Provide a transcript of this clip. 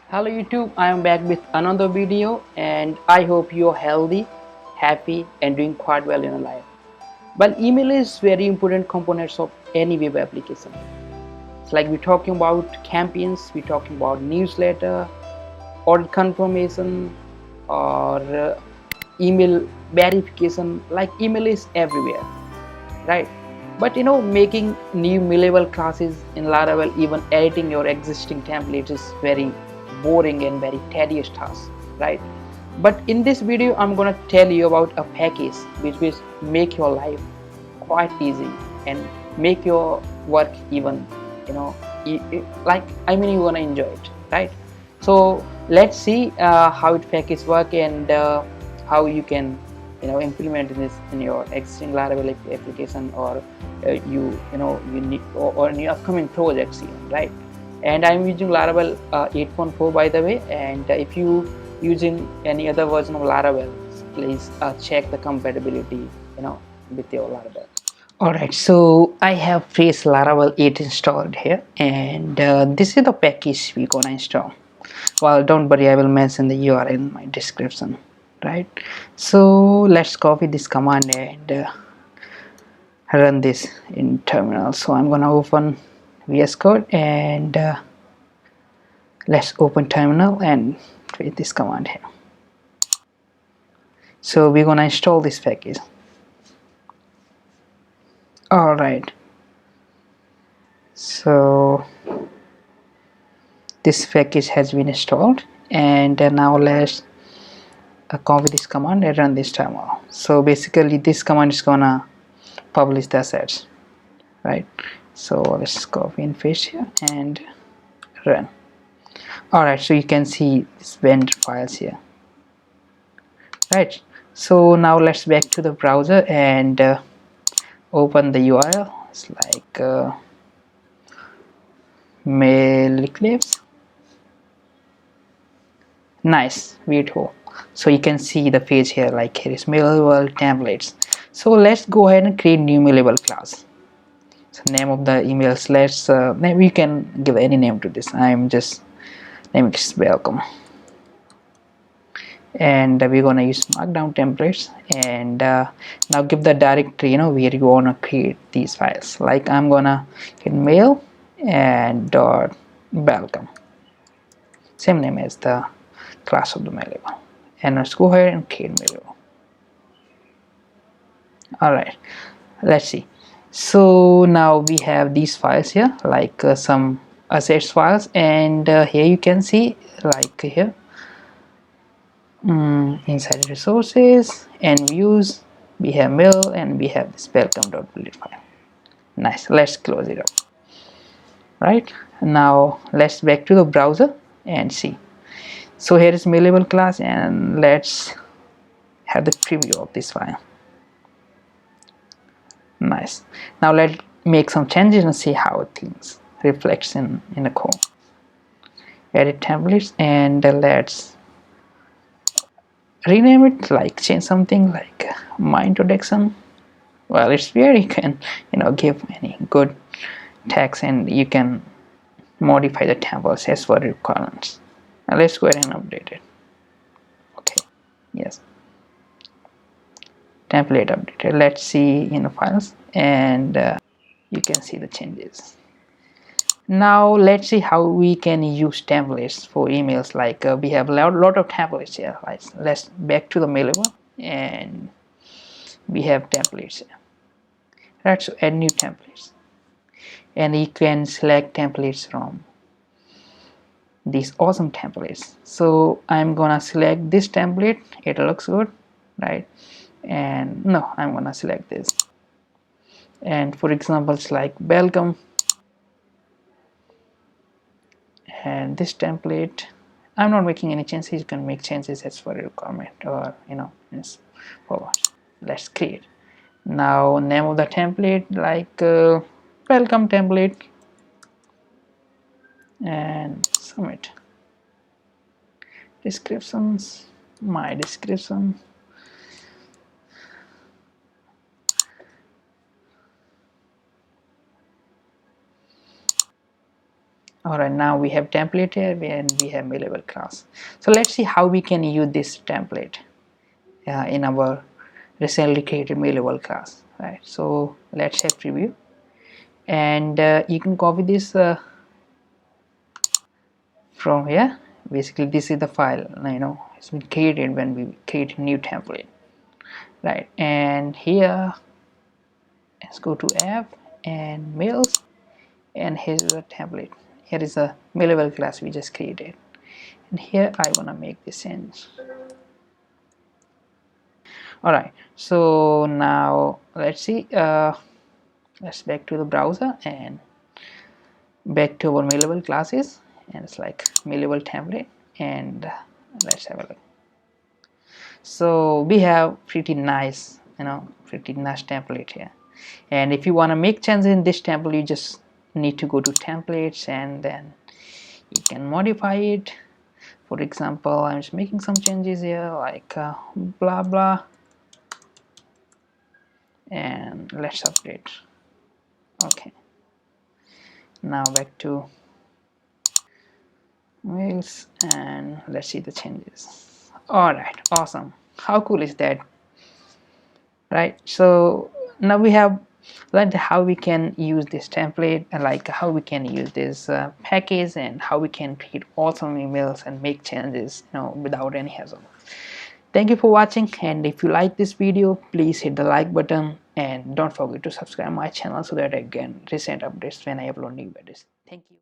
Hello YouTube, I am back with another video and I hope you're healthy, happy and doing quite well in your life. Well, email is very important components of any web application. It's like we're talking about campaigns, we're talking about newsletter, order confirmation or email verification. Like email is everywhere, right? But making new mailable classes in Laravel, even editing your existing templates is very boring and very tedious task, right? But in this video I'm gonna tell you about a package which will make your life quite easy and make your work even like you're gonna enjoy it, right? So let's see how it package work and how you can implement this in your existing Laravel application or you need or in your upcoming projects even, right? And I'm using Laravel 8.4 by the way, and if you using any other version of Laravel, please check the compatibility with your Laravel. Alright, so I have Phrase Laravel 8 installed here, and this is the package we're gonna install. Well, don't worry, I will mention the URL in my description, right? So let's copy this command and run this in terminal. So I'm gonna open VS Code and let's open terminal and create this command here. So we're gonna install this package. Alright, so this package has been installed, and now let's copy this command and run this terminal. So basically this command is gonna publish the assets, right? So let's copy and paste here and run. Alright, so you can see this vendor files here, right? So now let's back to the browser and open the URL. It's like MailEclipse. Nice, beautiful. So you can see the page here, like here is mailable templates. So let's go ahead and create new mailable class. So name of the emails, let's maybe you can give any name to this. I'm just naming it welcome, and we're gonna use markdown templates, and now give the directory where you wanna create these files. Like I'm gonna get mail and dot welcome, same name as the class of the mailable, and let's go ahead and create mailable. Alright, let's see. So now we have these files here, like some assets files, and here you can see, like here inside resources and views we have mail and we have this welcome.bullet file. Nice, let's close it up. Right, now let's back to the browser and see. So here is mailable class, and let's have the preview of this file. Nice, now let's make some changes and see how things reflects in the code. Edit templates, and let's rename it, like change something like my introduction. Well, it's where you can give any good text, and you can modify the tables as per requirements. Now let's go ahead and update it. Okay, yes, template updated. Let's see in the files, and you can see the changes. Now let's see how we can use templates for emails. Like we have a lot of templates here. Let's back to the mailable, and we have templates here. Right, so add new templates, and you can select templates from these awesome templates. So I'm gonna select this template, it looks good, right? And no, I'm gonna select this, and for example it's like welcome, and this template I'm not making any changes. You can make changes as per requirement, or yes, forward. Let's create. Now name of the template, like welcome template, and submit. Descriptions, my description. Alright, now we have template here and we have mailable class. So let's see how we can use this template in our recently created mailable class. Right, so let's have preview, and you can copy this from here. Basically this is the file, it's been created when we create a new template, right? And here let's go to app and mails, and here's the template. Here is the mailable class we just created, and here I want to make this change. Alright, so now let's see, let's back to the browser and back to our mailable classes, and it's like mailable template, and let's have a look. So we have pretty nice template here, and if you want to make changes in this template, you just need to go to templates and then you can modify it. For example, I'm just making some changes here like blah blah, and let's update. Okay, now back to mails and let's see the changes. Alright, awesome. How cool is that, right? So now we have learned how we can use this template, and like how we can use this package, and how we can create awesome emails and make changes without any hassle. Thank you for watching, and if you like this video, please hit the like button and don't forget to subscribe my channel so that I get recent updates when I upload new videos. Thank you.